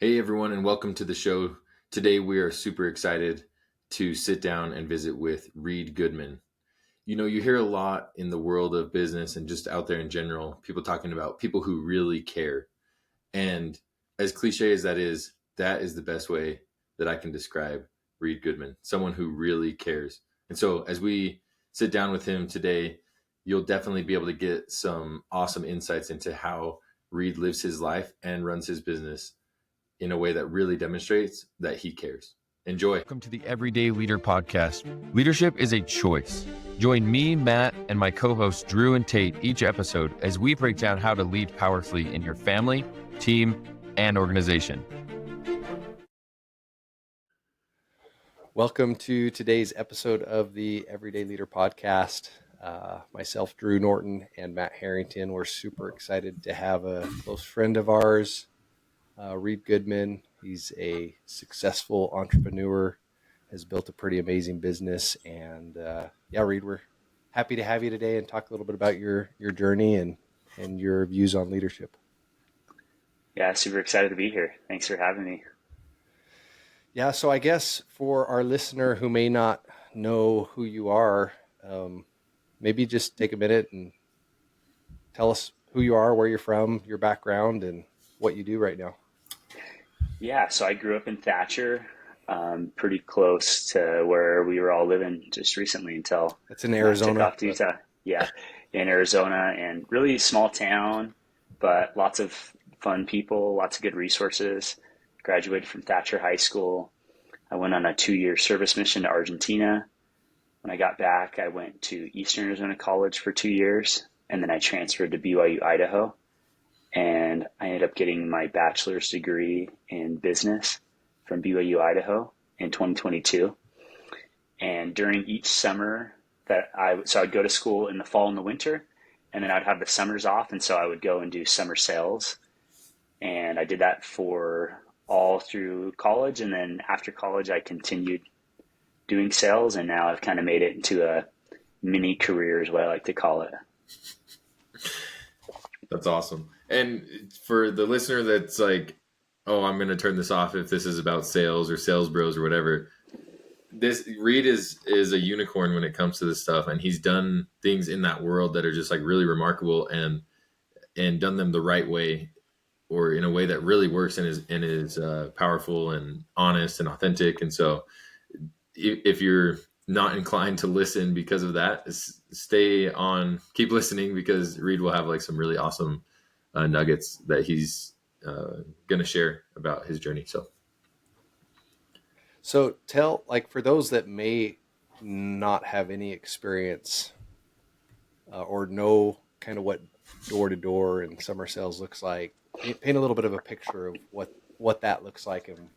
Hey everyone, and welcome to the show. Today we are super excited to sit down and visit with Reed Goodman. You know, you hear a lot in the world of business and just out there in general, people talking about people who really care. And as cliche as that is the best way that I can describe Reed Goodman, someone who really cares. And so as we sit down with him today, you'll definitely be able to get some awesome insights into how Reed lives his life and runs his business in a way that really demonstrates that he cares. Enjoy. Welcome to the Everyday Leader Podcast. Leadership is a choice. Join me, Matt, and my co-hosts Drew and Tate each episode as we break down how to lead powerfully in your family, team, and organization. Welcome to today's episode of the Everyday Leader Podcast. Myself, Drew Norton, and Matt Harrington. We're super excited to have a close friend of ours, Reed Goodman. He's a successful entrepreneur, has built a pretty amazing business. And Reed, we're happy to have you today and talk a little bit about your journey and your views on leadership. Yeah, super excited to be here. Thanks for having me. Yeah, so I guess for our listener who may not know who you are, maybe just take a minute and tell us who you are, where you're from, your background, and what you do right now. Yeah, so I grew up in Thatcher, pretty close to where we were all living just recently until it's in Arizona. Took off to Utah. Yeah, in Arizona, and really small town, but lots of fun people, lots of good resources. Graduated from Thatcher High School. I went on a 2-year service mission to Argentina. When I got back, I went to Eastern Arizona College for 2 years, and then I transferred to BYU, Idaho. And I ended up getting my bachelor's degree in business from BYU, Idaho in 2022. And during each summer I'd go to school in the fall and the winter, and then I'd have the summers off. And so I would go and do summer sales. And I did that for all through college. And then after college, I continued doing sales. And now I've kind of made it into a mini career is what I like to call it. That's awesome. And for the listener that's like, oh, I'm going to turn this off if this is about sales or sales bros or whatever. This Reed is a unicorn when it comes to this stuff. And he's done things in that world that are just like really remarkable and done them the right way, or in a way that really works and is powerful and honest and authentic. And so if you're not inclined to listen because of that, stay on, keep listening, because Reed will have like some really awesome nuggets that he's going to share about his journey. So tell, like, for those that may not have any experience or know kind of what door-to-door and summer sales looks like, paint a little bit of a picture of what that looks like and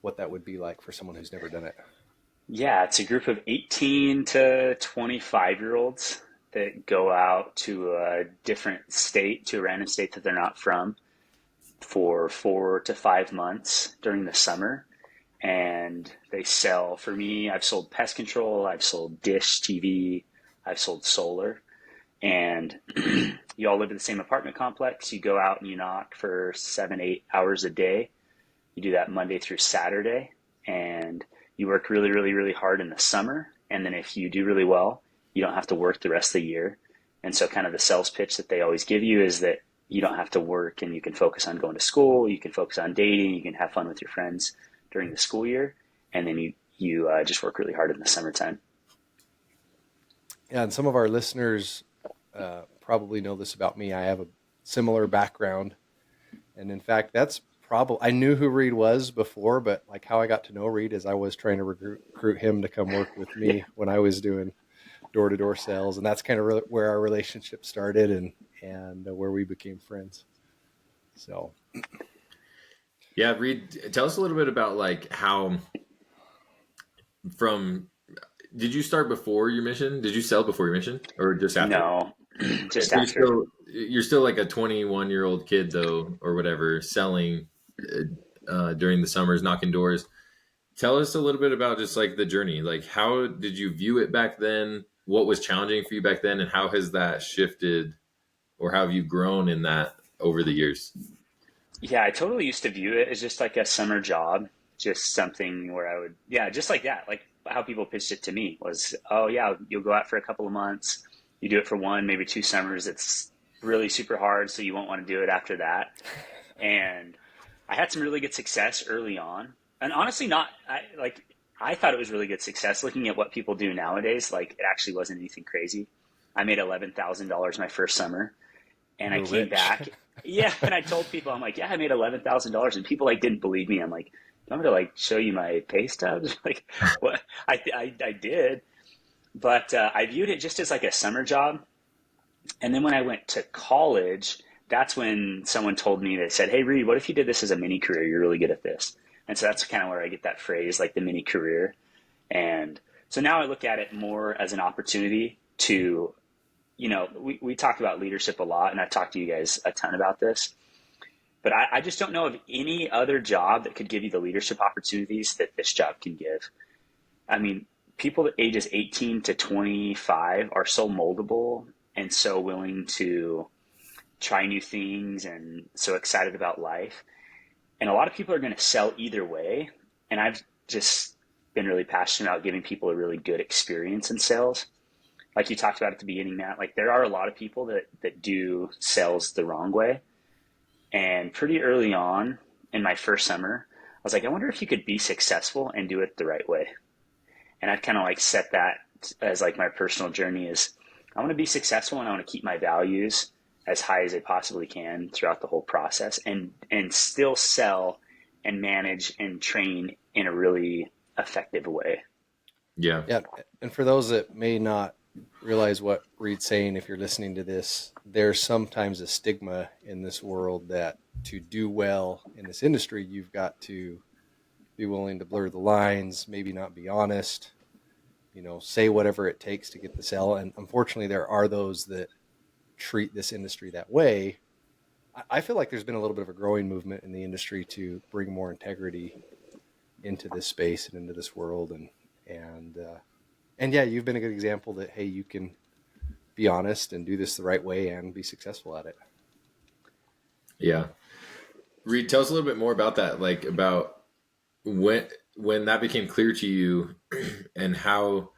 what that would be like for someone who's never done it. Yeah, it's a group of 18 to 25-year-olds that go out to a different state, to a random state that they're not from, for 4 to 5 months during the summer. And they sell, for me, I've sold pest control, I've sold dish TV, I've sold solar. And you all live in the same apartment complex. You go out and you knock for 7-8 hours a day. You do that Monday through Saturday, and you work really, really, really hard in the summer. And then if you do really well, you don't have to work the rest of the year. And so kind of the sales pitch that they always give you is that you don't have to work, and you can focus on going to school, you can focus on dating, you can have fun with your friends during the school year. And then you just work really hard in the summertime. Yeah, and some of our listeners probably know this about me. I have a similar background. And in fact, that's I knew who Reed was before, but like how I got to know Reed is I was trying to recruit him to come work with me when I was doing door-to-door sales. And that's kind of where our relationship started and where we became friends. So. Yeah, Reed, tell us a little bit about like how did you start before your mission? Did you sell before your mission or just after? No, just after. You're still like a 21-year-old kid though, or whatever, selling during the summers, knocking doors. Tell us a little bit about just like the journey. Like, how did you view it back then? What was challenging for you back then? And how has that shifted, or how have you grown in that over the years? Yeah, I totally used to view it as just like a summer job, just something where I would, yeah, just like that. Like how people pitched it to me was, oh, yeah, you'll go out for a couple of months. You do it for one, maybe 2 summers. It's really super hard, so you won't want to do it after that. And I had some really good success early on. And honestly, I thought it was really good success looking at what people do nowadays. Like, it actually wasn't anything crazy. I made $11,000 my first summer, and I You're came rich. back. Yeah, and I told people, I'm like, yeah, I made $11,000, and people like didn't believe me. I'm like, do you want me to like show you my pay stubs? Like, what? I did, but I viewed it just as like a summer job. And then when I went to college, that's when someone told me, they said, hey, Reed, what if you did this as a mini career? You're really good at this. And so that's kind of where I get that phrase, like the mini career. And so now I look at it more as an opportunity to, we talk about leadership a lot, and I've talked to you guys a ton about this, but I just don't know of any other job that could give you the leadership opportunities that this job can give. I mean, people ages 18 to 25 are so moldable and so willing to try new things and so excited about life. And a lot of people are going to sell either way. And I've just been really passionate about giving people a really good experience in sales. Like you talked about at the beginning, Matt, like there are a lot of people that do sales the wrong way. And pretty early on in my first summer, I was like, I wonder if you could be successful and do it the right way. And I've kind of like set that as like my personal journey is I want to be successful and I want to keep my values as high as I possibly can throughout the whole process and still sell and manage and train in a really effective way. Yeah. Yeah. And for those that may not realize what Reed's saying, if you're listening to this, there's sometimes a stigma in this world that to do well in this industry, you've got to be willing to blur the lines, maybe not be honest, say whatever it takes to get the sale. And unfortunately, there are those that treat this industry that way. I feel like there's been a little bit of a growing movement in the industry to bring more integrity into this space and into this world. And yeah, you've been a good example that, hey, you can be honest and do this the right way and be successful at it. Yeah. Reed, tell us a little bit more about that, like about when that became clear to you and how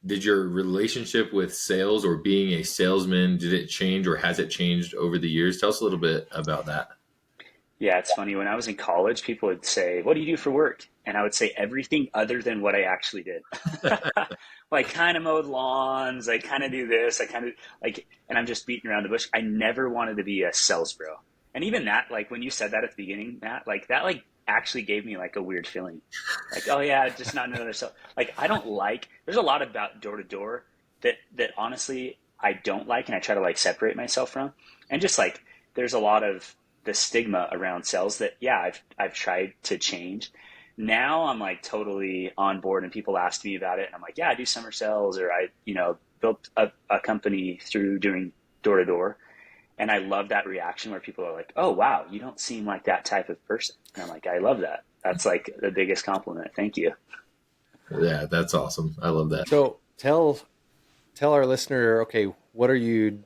did your relationship with sales or being a salesman, did it change or has it changed over the years? Tell us a little bit about that. Yeah, it's funny. When I was in college, people would say, what do you do for work? And I would say everything other than what I actually did. Like kind of mowed lawns. I kind of do this. I kind of like, and I'm just beating around the bush. I never wanted to be a sales bro. And even that, like when you said that at the beginning, Matt, like that, like actually gave me like a weird feeling. Like, oh yeah, just not another sales. Like I don't like, there's a lot about door to door that honestly I don't like. And I try to like separate myself from, and just like, there's a lot of the stigma around sales that, yeah, I've tried to change. Now I'm like totally on board and people ask me about it. And I'm like, yeah, I do summer sales, or I, built a company through doing door to door. And I love that reaction where people are like, oh, wow, you don't seem like that type of person. And I'm like, I love that. That's like the biggest compliment. Thank you. Yeah, that's awesome. I love that. So tell our listener, okay, what are you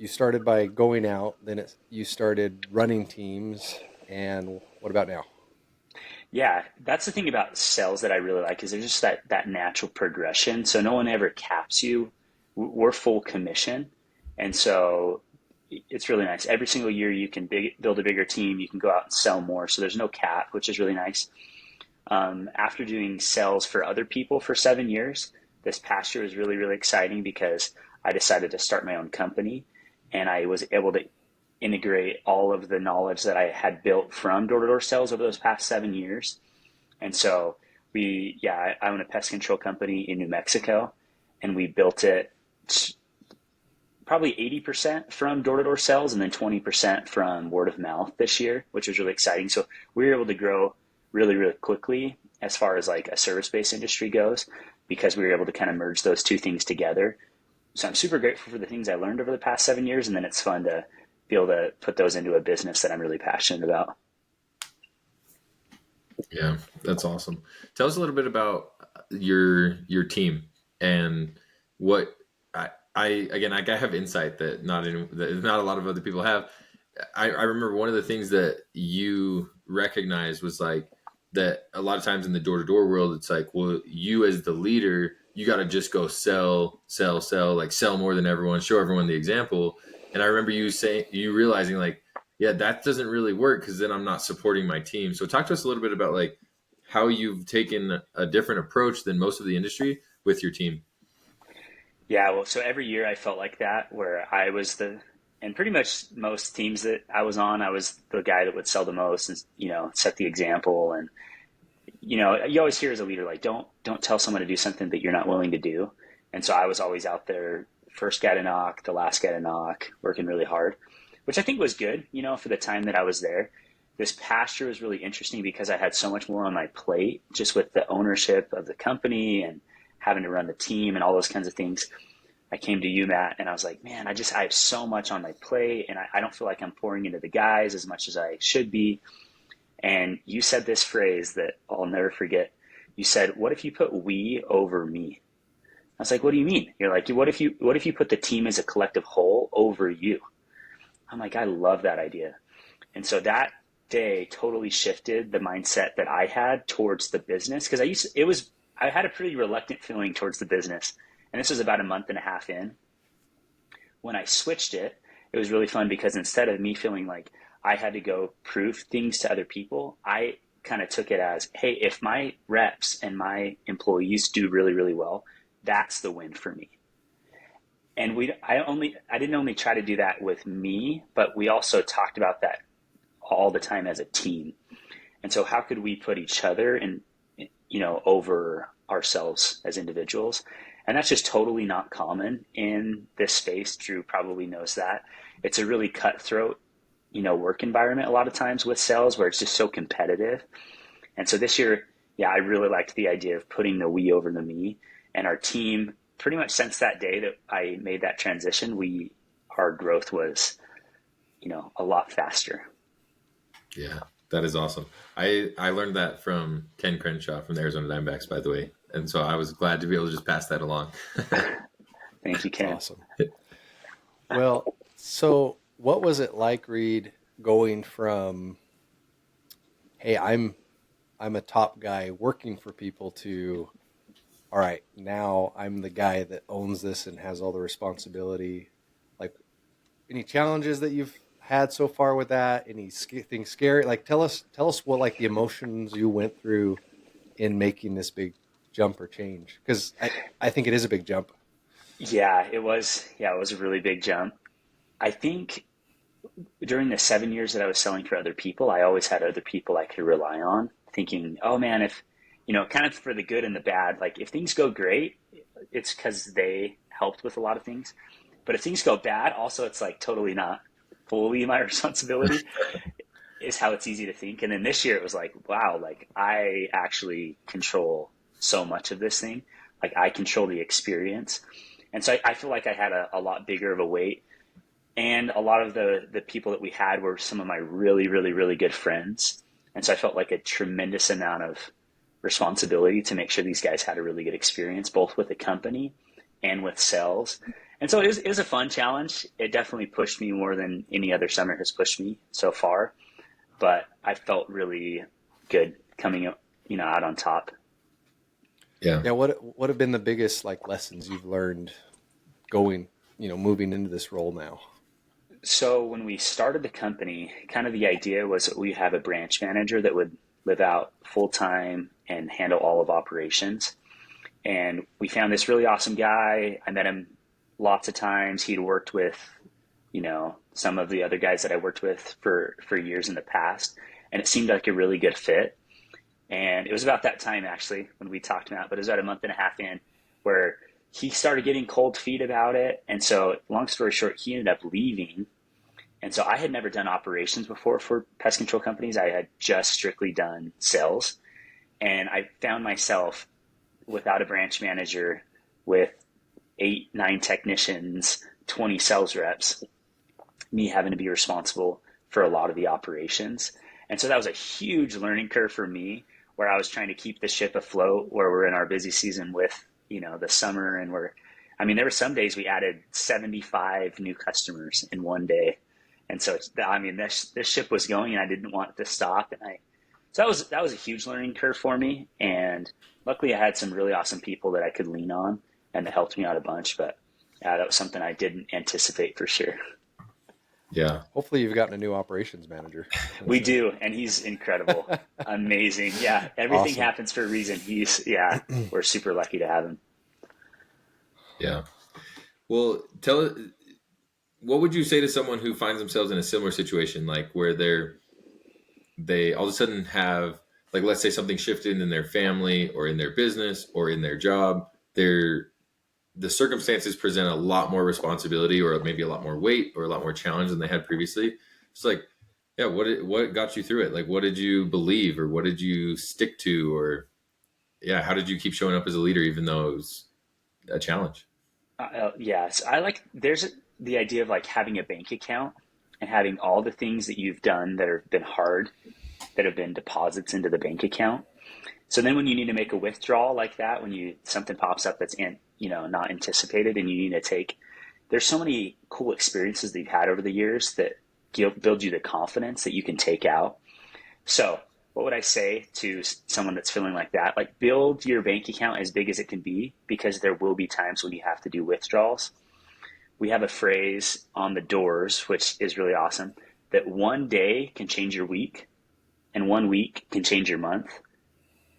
started by going out, then you started running teams, and what about now? Yeah, that's the thing about sales that I really like is there's just that natural progression. So no one ever caps you. We're full commission. And so it's really nice. Every single year you can build a bigger team. You can go out and sell more. So there's no cap, which is really nice. After doing sales for other people for 7 years, this past year was really, really exciting because I decided to start my own company, and I was able to integrate all of the knowledge that I had built from door-to-door sales over those past 7 years. And so I own a pest control company in New Mexico, and we built it probably 80% from door-to-door sales and then 20% from word of mouth this year, which was really exciting. So we were able to grow really, really quickly as far as like a service-based industry goes, because we were able to kind of merge those two things together. So I'm super grateful for the things I learned over the past 7 years. And then it's fun to be able to put those into a business that I'm really passionate about. Yeah, that's awesome. Tell us a little bit about your team and what I have insight that not a lot of other people have. I remember one of the things that you recognized was like that a lot of times in the door to door world, it's like, well, you as the leader, you got to just go sell, like sell more than everyone, show everyone the example. And I remember you realizing like, yeah, that doesn't really work because then I'm not supporting my team. So talk to us a little bit about like how you've taken a different approach than most of the industry with your team. Yeah, well, so every year I felt like that, where I was and pretty much most teams that I was on, I was the guy that would sell the most and, set the example. And, you always hear as a leader, like, don't tell someone to do something that you're not willing to do. And so I was always out there, first guy to knock, the last guy to knock, working really hard, which I think was good, for the time that I was there. This past year was really interesting because I had so much more on my plate just with the ownership of the company and having to run the team and all those kinds of things. I came to you, Matt, and I was like, man, I have so much on my plate and I don't feel like I'm pouring into the guys as much as I should be. And you said this phrase that I'll never forget. You said, what if you put we over me? I was like, what do you mean? You're like, what if you put the team as a collective whole over you? I'm like, I love that idea. And so that day totally shifted the mindset that I had towards the business. Cause I had a pretty reluctant feeling towards the business. And this was about a month and a half in. When I switched it, it was really fun because instead of me feeling like I had to go prove things to other people, I kind of took it as, hey, if my reps and my employees do really, really well, that's the win for me. And I didn't only try to do that with me, but we also talked about that all the time as a team. And so how could we put each other in, over ourselves as individuals? And that's just totally not common in this space. Drew probably knows that. It's a really cutthroat, work environment a lot of times with sales where it's just so competitive. And so this year, yeah, I really liked the idea of putting the we over the me. And our team, pretty much since that day that I made that transition, our growth was, a lot faster. Yeah, that is awesome. I learned that from Ken Crenshaw from the Arizona Diamondbacks, by the way. And so I was glad to be able to just pass that along. Thank you, Ken. Awesome. Well, so what was it like, Reed, going from, hey, I'm a top guy working for people to, all right, now I'm the guy that owns this and has all the responsibility. Like, any challenges that you've had so far with that? Anything scary? Like, tell us what, like, the emotions you went through in making this big jump or change, because I think it is a big jump. Yeah, it was a really big jump. I think during the 7 years that I was selling for other people, I always had other people I could rely on, thinking, oh man, if, kind of for the good and the bad, like if things go great, it's because they helped with a lot of things. But if things go bad, also it's like totally not fully my responsibility is how it's easy to think. And then this year it was like, wow, like I actually control so much of this thing. Like I control the experience. And so I feel like I had a lot bigger of a weight. And a lot of the people that we had were some of my really, really, really good friends. And so I felt like a tremendous amount of responsibility to make sure these guys had a really good experience, both with the company and with sales. And so it was a fun challenge. It definitely pushed me more than any other summer has pushed me so far. But I felt really good coming out on top. Yeah. Yeah. What have been the biggest like lessons you've learned moving into this role now? So when we started the company, kind of the idea was that we have a branch manager that would live out full time and handle all of operations. And we found this really awesome guy. I met him lots of times. He'd worked with, some of the other guys that I worked with for years in the past. And it seemed like a really good fit. And it was about that time actually when we talked about it, but it was about a month and a half in where he started getting cold feet about it. And so long story short, he ended up leaving. And so I had never done operations before for pest control companies. I had just strictly done sales. And I found myself without a branch manager with 8, 9 technicians, 20 sales reps, me having to be responsible for a lot of the operations. And so that was a huge learning curve for me, where I was trying to keep the ship afloat, where we're in our busy season with, the summer. And there were some days we added 75 new customers in one day. And so I mean, this ship was going, and I didn't want it to stop. So that was a huge learning curve for me. And luckily, I had some really awesome people that I could lean on, and that helped me out a bunch. But yeah, that was something I didn't anticipate for sure. Yeah. Hopefully you've gotten a new operations manager. We do, and he's incredible, amazing. Yeah, everything Awesome. happens for a reason. We're super lucky to have him. Yeah. Well, what would you say to someone who finds themselves in a similar situation, like where they all of a sudden have, like, let's say something shifted in their family or in their business or in their job, the circumstances present a lot more responsibility or maybe a lot more weight or a lot more challenge than they had previously. It's like, yeah, what got you through it? Like, what did you believe, or what did you stick to, or yeah, how did you keep showing up as a leader even though it was a challenge? So I like, the idea of like having a bank account and having all the things that you've done that have been hard, that have been deposits into the bank account. So then when you need to make a withdrawal like that, when something pops up that's not anticipated, and you need to take, there's so many cool experiences that you've had over the years that build you the confidence that you can take out. So what would I say to someone that's feeling like that? Like, build your bank account as big as it can be, because there will be times when you have to do withdrawals. We have a phrase on the doors, which is really awesome, that one day can change your week, and 1 week can change your month,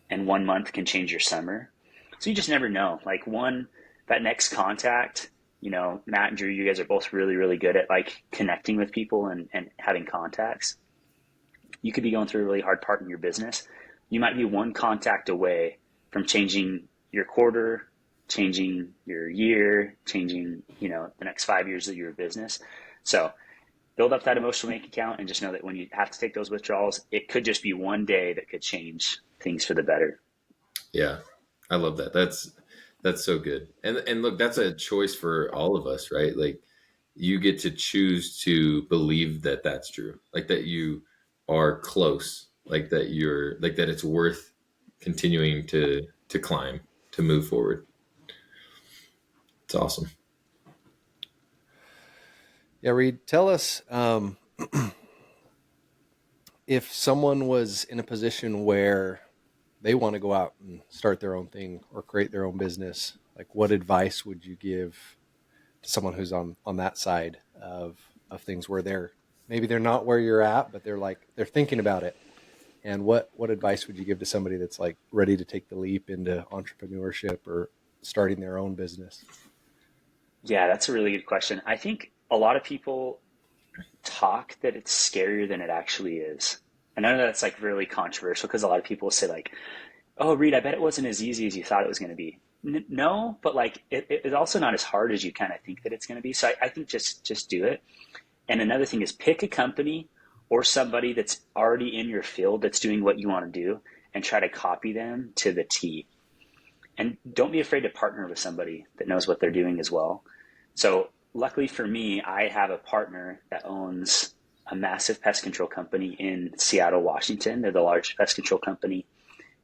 and 1 month can change your summer. So you just never know. Like, that next contact, Matt and Drew, you guys are both really, really good at like connecting with people and having contacts. You could be going through a really hard part in your business. You might be one contact away from changing your quarter, changing your year, changing, the next 5 years of your business. So build up that emotional bank account, and just know that when you have to take those withdrawals, it could just be one day that could change things for the better. Yeah, I love that. That's so good. And look, that's a choice for all of us, right? Like, you get to choose to believe that that's true, like that you are close, like that it's worth continuing to climb, to move forward. It's awesome. Yeah, Reed, tell us if someone was in a position where they want to go out and start their own thing or create their own business, like, what advice would you give to someone who's on that side of things, where maybe they're not where you're at, but they're thinking about it? And what advice would you give to somebody that's like ready to take the leap into entrepreneurship or starting their own business? Yeah, that's a really good question. I think a lot of people talk that it's scarier than it actually is. And I know that's like really controversial, because a lot of people say like, "Oh, Reed, I bet it wasn't as easy as you thought it was going to be." No, but like it's also not as hard as you kind of think that it's going to be. So I think just do it. And another thing is, pick a company or somebody that's already in your field that's doing what you want to do, and try to copy them to the T. And don't be afraid to partner with somebody that knows what they're doing as well. So luckily for me, I have a partner that owns a massive pest control company in Seattle, Washington. They're the largest pest control company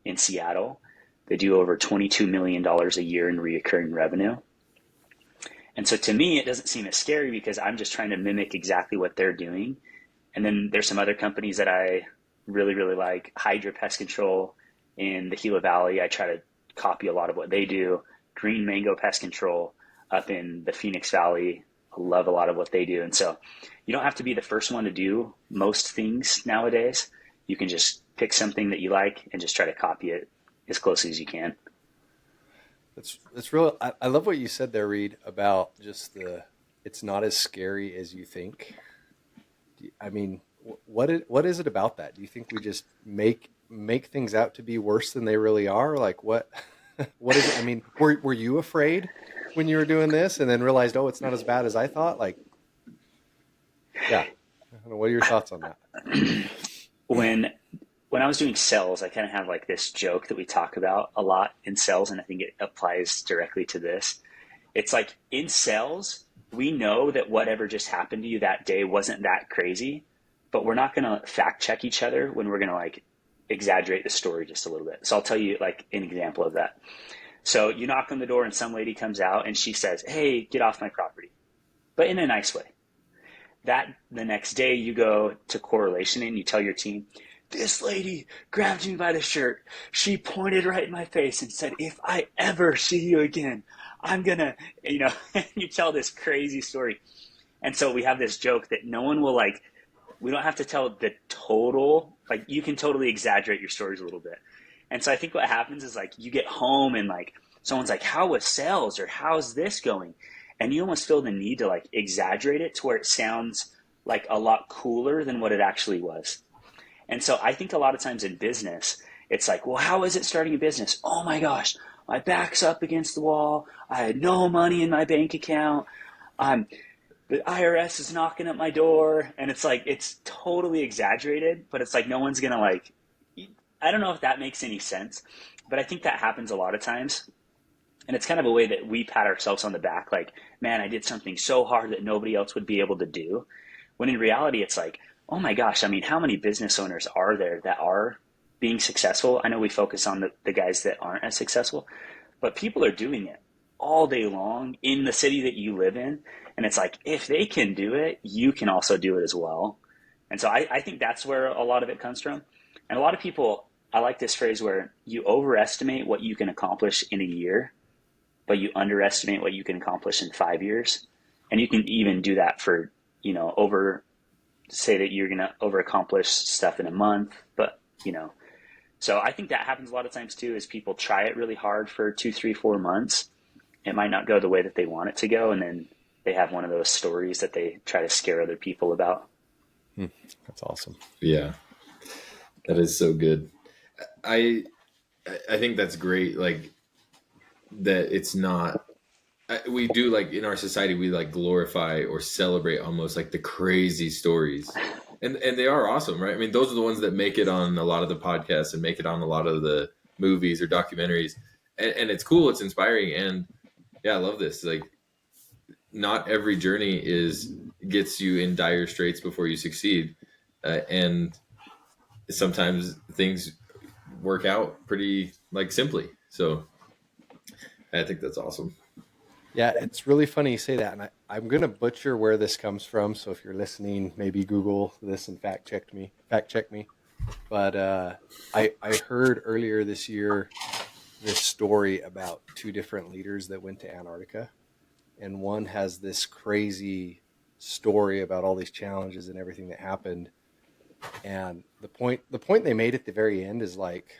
in Seattle. They do over $22 million a year in recurring revenue. And so to me, it doesn't seem as scary, because I'm just trying to mimic exactly what they're doing. And then there's some other companies that I really, really like. Hydra Pest Control in the Gila Valley, I try to copy a lot of what they do. Green Mango Pest Control up in the Phoenix Valley, I love a lot of what they do. And so you don't have to be the first one to do most things nowadays. You can just pick something that you like and just try to copy it as closely as you can. That's real. I love what you said there, Reed, about just it's not as scary as you think. I mean, what is it about that? Do you think we just make things out to be worse than they really are? Like, what is it? I mean, were you afraid when you were doing this, and then realized, oh, it's not as bad as I thought? Like, yeah. I don't know, what are your thoughts on that? When I was doing sales, I kind of have like this joke that we talk about a lot in sales, and I think it applies directly to this. It's like, in sales, we know that whatever just happened to you that day wasn't that crazy, but we're not going to fact check each other when we're going to like exaggerate the story just a little bit. So I'll tell you like an example of that. So you knock on the door and some lady comes out and she says, "Hey, get off my property," but in a nice way. that the next day you go to correlation and you tell your team, this lady grabbed me by the shirt. She pointed right in my face and said, if I ever see you again, I'm gonna, you tell this crazy story. And so we have this joke that no one will like, we don't have to tell the total, like you can totally exaggerate your stories a little bit. And so I think what happens is like you get home and like someone's like, how was sales, or how's this going? And you almost feel the need to like exaggerate it to where it sounds like a lot cooler than what it actually was. And so I think a lot of times in business, it's like, well, how is it starting a business? Oh my gosh, my back's up against the wall. I had no money in my bank account. The IRS is knocking at my door. And it's like, it's totally exaggerated, but it's like no one's going to like, I don't know if that makes any sense, but I think that happens a lot of times. And it's kind of a way that we pat ourselves on the back, like, man, I did something so hard that nobody else would be able to do. When in reality, it's like, oh my gosh, I mean, how many business owners are there that are being successful? I know we focus on the guys that aren't as successful, but people are doing it all day long in the city that you live in. And it's like, if they can do it, you can also do it as well. And so I think that's where a lot of it comes from. And a lot of people, I like this phrase where you overestimate what you can accomplish in a year, but you underestimate what you can accomplish in 5 years. And you can even do that for, say that you're going to over accomplish stuff in a month, but so I think that happens a lot of times too, is people try it really hard for 2, 3, 4 months. It might not go the way that they want it to go. And then they have one of those stories that they try to scare other people about. That's awesome. Yeah, that is so good. I think that's great. Like that it's not, we do like in our society, we like glorify or celebrate almost like the crazy stories. And they are awesome, right? I mean, those are the ones that make it on a lot of the podcasts and make it on a lot of the movies or documentaries. And it's cool. It's inspiring. And yeah, I love this. Like not every journey gets you in dire straits before you succeed. And sometimes things work out pretty like simply. So I think that's awesome. Yeah, it's really funny you say that. And I'm going to butcher where this comes from. So if you're listening, maybe Google this and fact check me. But I heard earlier this year this story about 2 different leaders that went to Antarctica. And one has this crazy story about all these challenges and everything that happened. And the point they made at the very end is like,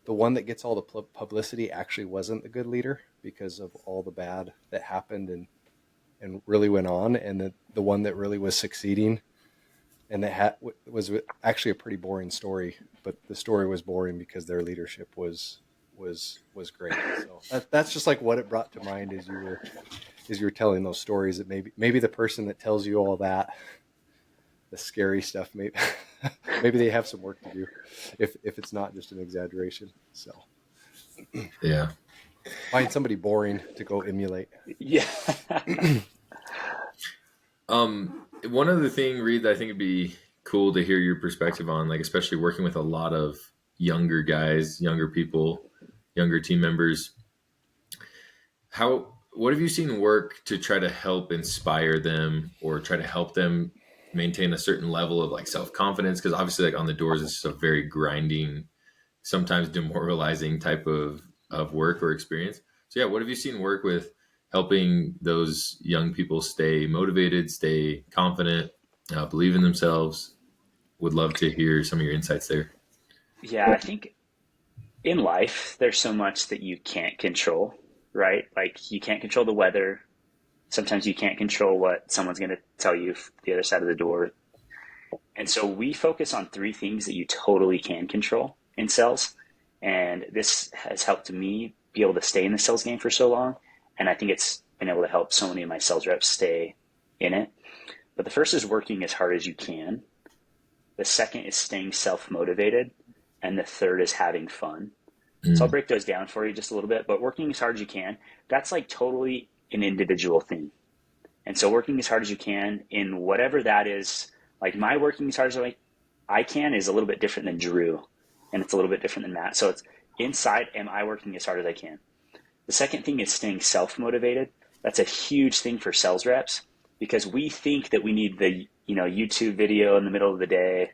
the one that gets all the publicity actually wasn't the good leader because of all the bad that happened and really went on. And the one that really was succeeding and that was actually a pretty boring story, but the story was boring because their leadership was great. So that's just like what it brought to mind as you were telling those stories, that maybe the person that tells you all that, the scary stuff, maybe they have some work to do if it's not just an exaggeration. So yeah, find somebody boring to go emulate. Yeah. One other thing, Reed, that I think it'd be cool to hear your perspective on, like especially working with a lot of younger guys, younger people, younger team members. What have you seen work to try to help inspire them or try to help them maintain a certain level of like self-confidence? Because obviously like on the doors, it's just a very grinding, sometimes demoralizing type of work or experience. So yeah, what have you seen work with helping those young people stay motivated, stay confident, believe in themselves? Would love to hear some of your insights there. Yeah, I think in life, there's so much that you can't control, right? Like you can't control the weather. Sometimes you can't control what someone's going to tell you the other side of the door. And so we focus on 3 things that you totally can control in sales. And this has helped me be able to stay in the sales game for so long. And I think it's been able to help so many of my sales reps stay in it. But the first is working as hard as you can. The second is staying self-motivated. And the third is having fun. So I'll break those down for you just a little bit. But working as hard as you can, that's like totally an individual thing. And so working as hard as you can in whatever that is, like my working as hard as I can is a little bit different than Drew. And it's a little bit different than Matt. So it's inside, am I working as hard as I can? The second thing is staying self-motivated. That's a huge thing for sales reps. because we think that we need the, YouTube video in the middle of the day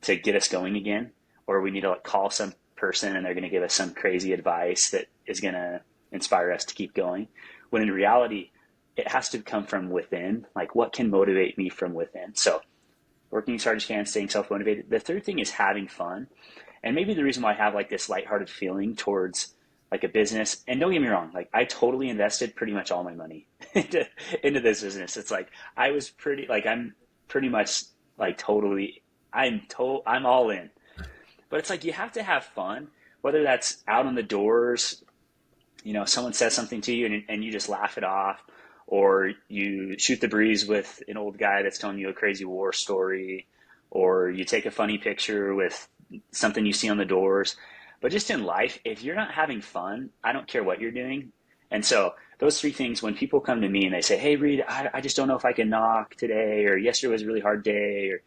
to get us going again, or we need to like call some person and they're going to give us some crazy advice that is going to inspire us to keep going. When in reality, it has to come from within. Like, what can motivate me from within? So working as hard as you can, staying self-motivated. The third thing is having fun. And maybe the reason why I have like this lighthearted feeling towards like a business, and don't get me wrong, like I totally invested pretty much all my money into this business. It's like, I'm pretty much like I'm all in. But it's like, you have to have fun, whether that's out on the doors, someone says something to you and you just laugh it off, or you shoot the breeze with an old guy that's telling you a crazy war story, or you take a funny picture with something you see on the doors. But just in life, if you're not having fun, I don't care what you're doing. And so those three things, when people come to me and they say, hey, Reed, I just don't know if I can knock today, or yesterday was a really hard day, or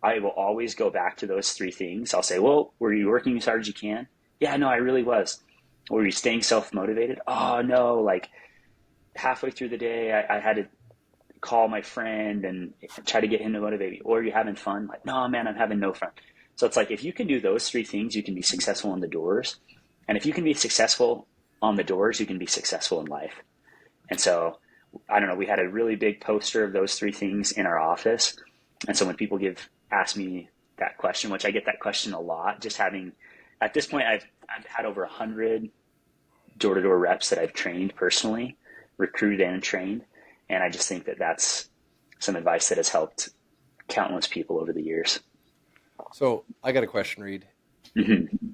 I will always go back to those three things. I'll say, well, were you working as hard as you can? Yeah, no, I really was. Were you staying self-motivated? Oh, no, like halfway through the day, I had to call my friend and try to get him to motivate me. Or are you having fun? Like, no, man, I'm having no fun. So it's like, if you can do those three things, you can be successful on the doors. And if you can be successful on the doors, you can be successful in life. And so, I don't know, we had a really big poster of those three things in our office. And so when people ask me that question, which I get that question a lot, just having, at this point, I've had over 100 door-to-door reps that I've trained personally, recruited and trained. And I just think that that's some advice that has helped countless people over the years. So I got a question, Reed. Mm-hmm.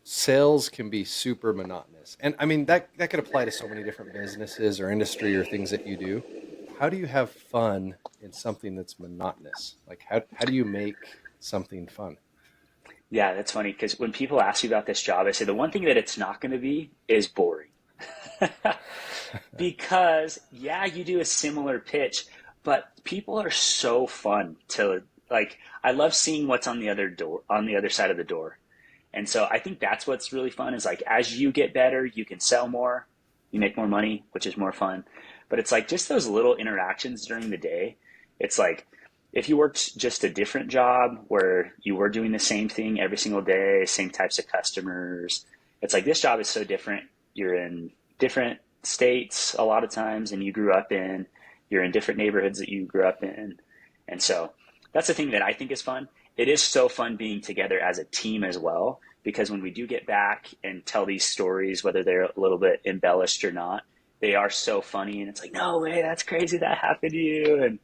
Sales can be super monotonous. And I mean, that could apply to so many different businesses or industry or things that you do. How do you have fun in something that's monotonous? Like, how do you make something fun? Yeah, that's funny, because when people ask you about this job, I say the one thing that it's not going to be is boring. Because, yeah, you do a similar pitch, but people are so fun to, like, I love seeing what's on the other side of the door. And so I think that's what's really fun, is like, as you get better, you can sell more, you make more money, which is more fun. But it's like just those little interactions during the day. It's like, if you worked just a different job where you were doing the same thing every single day, same types of customers, it's like, this job is so different. You're in different states a lot of times, and you're in different neighborhoods that you grew up in. And so that's the thing that I think is fun. It is so fun being together as a team as well, because when we do get back and tell these stories, whether they're a little bit embellished or not, they are so funny. And it's like, no way, that's crazy that happened to you, and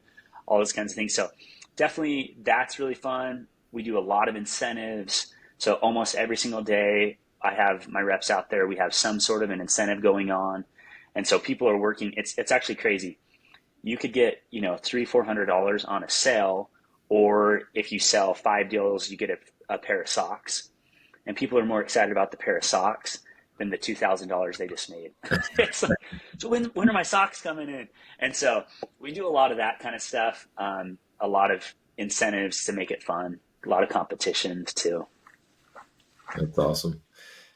all those kinds of things. So definitely that's really fun. We do a lot of incentives. So almost every single day I have my reps out there. We have some sort of an incentive going on. And so people are working. It's actually crazy. You could get, $300-400 on a sale, or if you sell 5 deals, you get a pair of socks. And people are more excited about the pair of socks than the $2,000 they just made. It's like, so when are my socks coming in? And so we do a lot of that kind of stuff, a lot of incentives to make it fun, a lot of competitions too. That's awesome.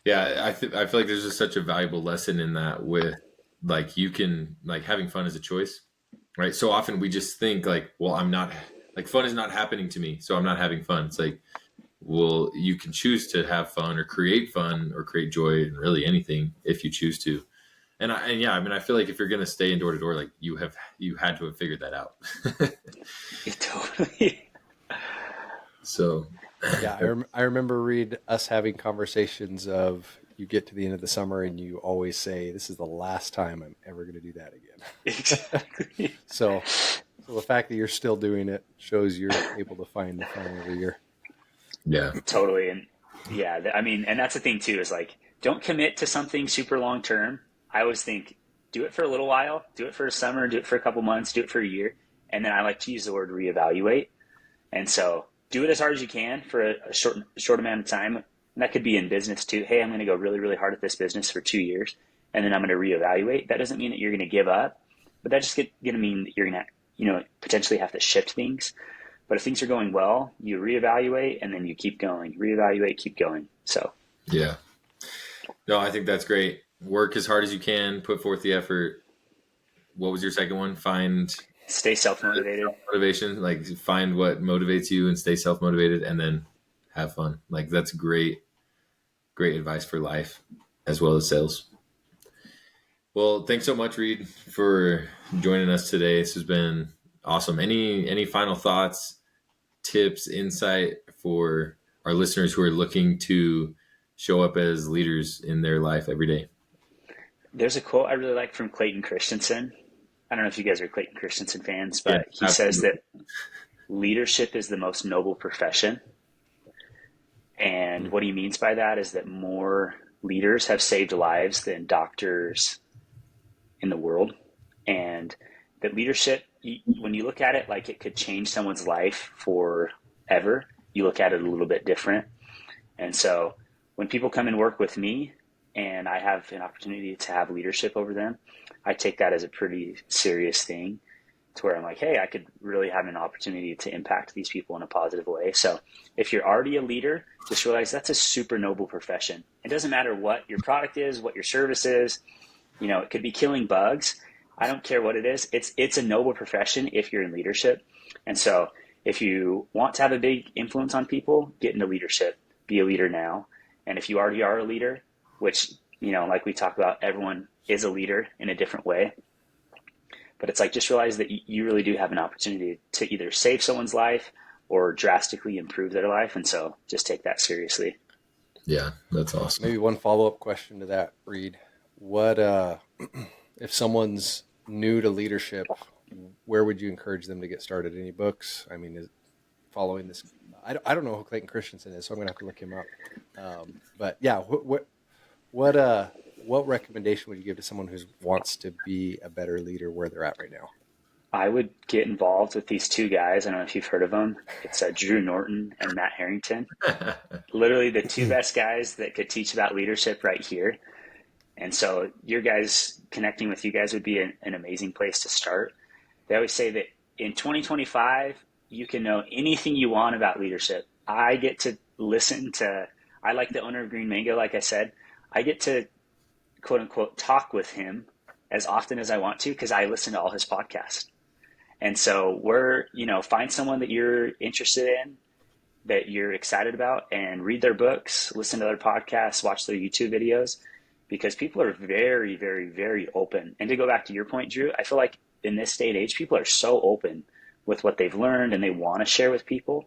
Yeah, I feel like there's just such a valuable lesson in that, with like, you can, like, having fun is a choice, right? So often we just think like, well, I'm not, like, fun is not happening to me, so I'm not having fun. It's like, well, you can choose to have fun or create joy in really anything if you choose to. And yeah, I mean, I feel like if you're going to stay in door to door, like, you had to have figured that out. Totally. So Yeah, I remember, Reed, us having conversations of, you get to the end of the summer and you always say, this is the last time I'm ever going to do that again. Exactly. So the fact that you're still doing it shows you're able to find the fun every year. yeah, Totally. And yeah, I mean, and that's the thing too, is like, don't commit to something super long term. I always think, do it for a little while, do it for a summer, do it for a couple months, do it for a year. And then I like to use the word reevaluate. And so do it as hard as you can for a short amount of time. And that could be in business too. Hey, I'm going to go really, really hard at this business for 2 years, and then I'm going to reevaluate. That doesn't mean that you're going to give up, but that's just going to mean that you're going to, potentially have to shift things. But if things are going well, you reevaluate, and then you keep going. Reevaluate, keep going. So yeah. No, I think that's great. Work as hard as you can, put forth the effort. What was your second one? Find Stay self-motivated. Motivation, like find what motivates you and stay self-motivated, and then have fun. Like that's great advice for life as well as sales. Well, thanks so much, Reed, for joining us today. This has been awesome. Any final thoughts, tips, insight for our listeners who are looking to show up as leaders in their life every day? There's a quote I really like from Clayton Christensen. I don't know if you guys are Clayton Christensen fans, but he says that leadership is the most noble profession. And what he means by that is that more leaders have saved lives than doctors in the world. And that leadership, when you look at it like it could change someone's life forever, you look at it a little bit different. And so when people come and work with me and I have an opportunity to have leadership over them, I take that as a pretty serious thing, to where I'm like, hey, I could really have an opportunity to impact these people in a positive way. So if you're already a leader, just realize that's a super noble profession. It doesn't matter what your product is, what your service is. You know, it could be killing bugs. I don't care what it is. It's a noble profession if you're in leadership. And so if you want to have a big influence on people, get into leadership. Be a leader now. And if you already are a leader, which, you know, like we talked about, everyone is a leader in a different way. But it's like, just realize that you really do have an opportunity to either save someone's life or drastically improve their life. And so just take that seriously. Yeah, that's awesome. Maybe one follow-up question to that, Reed. What, if someone's new to leadership, where would you encourage them to get started? Any books? I mean, is following this, I don't know who Clayton Christensen is, so I'm going to have to look him up. But yeah, what recommendation would you give to someone who wants to be a better leader where they're at right now? I would get involved with these two guys. I don't know if you've heard of them. It's Drew Norton and Matt Harrington. Literally the two best guys that could teach about leadership right here. And so your guys, connecting with you guys would be an amazing place to start. They always say that in 2025, you can know anything you want about leadership. I get to listen to, I like the owner of Green Mango, like I said, I get to quote unquote talk with him as often as I want to, because I listen to all his podcasts. And so find someone that you're interested in, that you're excited about, and read their books, listen to their podcasts, watch their YouTube videos, because people are very, very, very open. And to go back to your point, Drew, I feel like in this day and age, people are so open with what they've learned and they want to share with people.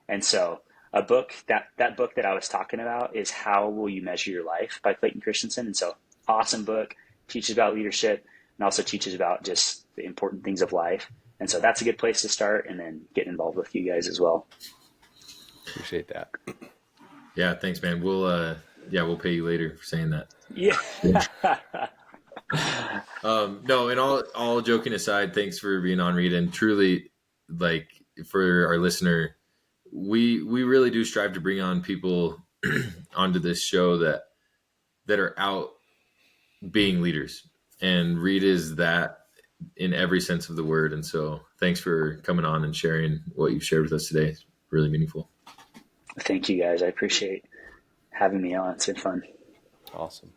And so a book, that book that I was talking about is How Will You Measure Your Life by Clayton Christensen. And so awesome book, teaches about leadership and also teaches about just the important things of life. And so that's a good place to start, and then get involved with you guys as well. Appreciate that. Yeah, thanks, man. We'll pay you later for saying that. Yeah. No, and all joking aside, thanks for being on, Reed. And truly, like, for our listener, we really do strive to bring on people onto this show that are out being leaders. And Reed is that in every sense of the word. And so thanks for coming on and sharing what you've shared with us today. It's really meaningful. Thank you, guys. I appreciate having me on. It's been fun. Awesome.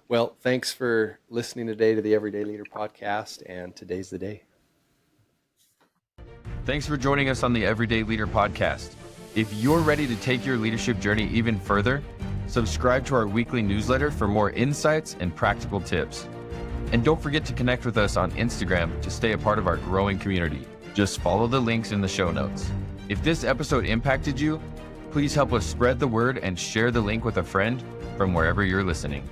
Well, thanks for listening today to the Everyday Leader podcast, and today's the day. Thanks for joining us on the Everyday Leader podcast. If you're ready to take your leadership journey even further, subscribe to our weekly newsletter for more insights and practical tips. And don't forget to connect with us on Instagram to stay a part of our growing community. Just follow the links in the show notes. If this episode impacted you, please help us spread the word and share the link with a friend from wherever you're listening.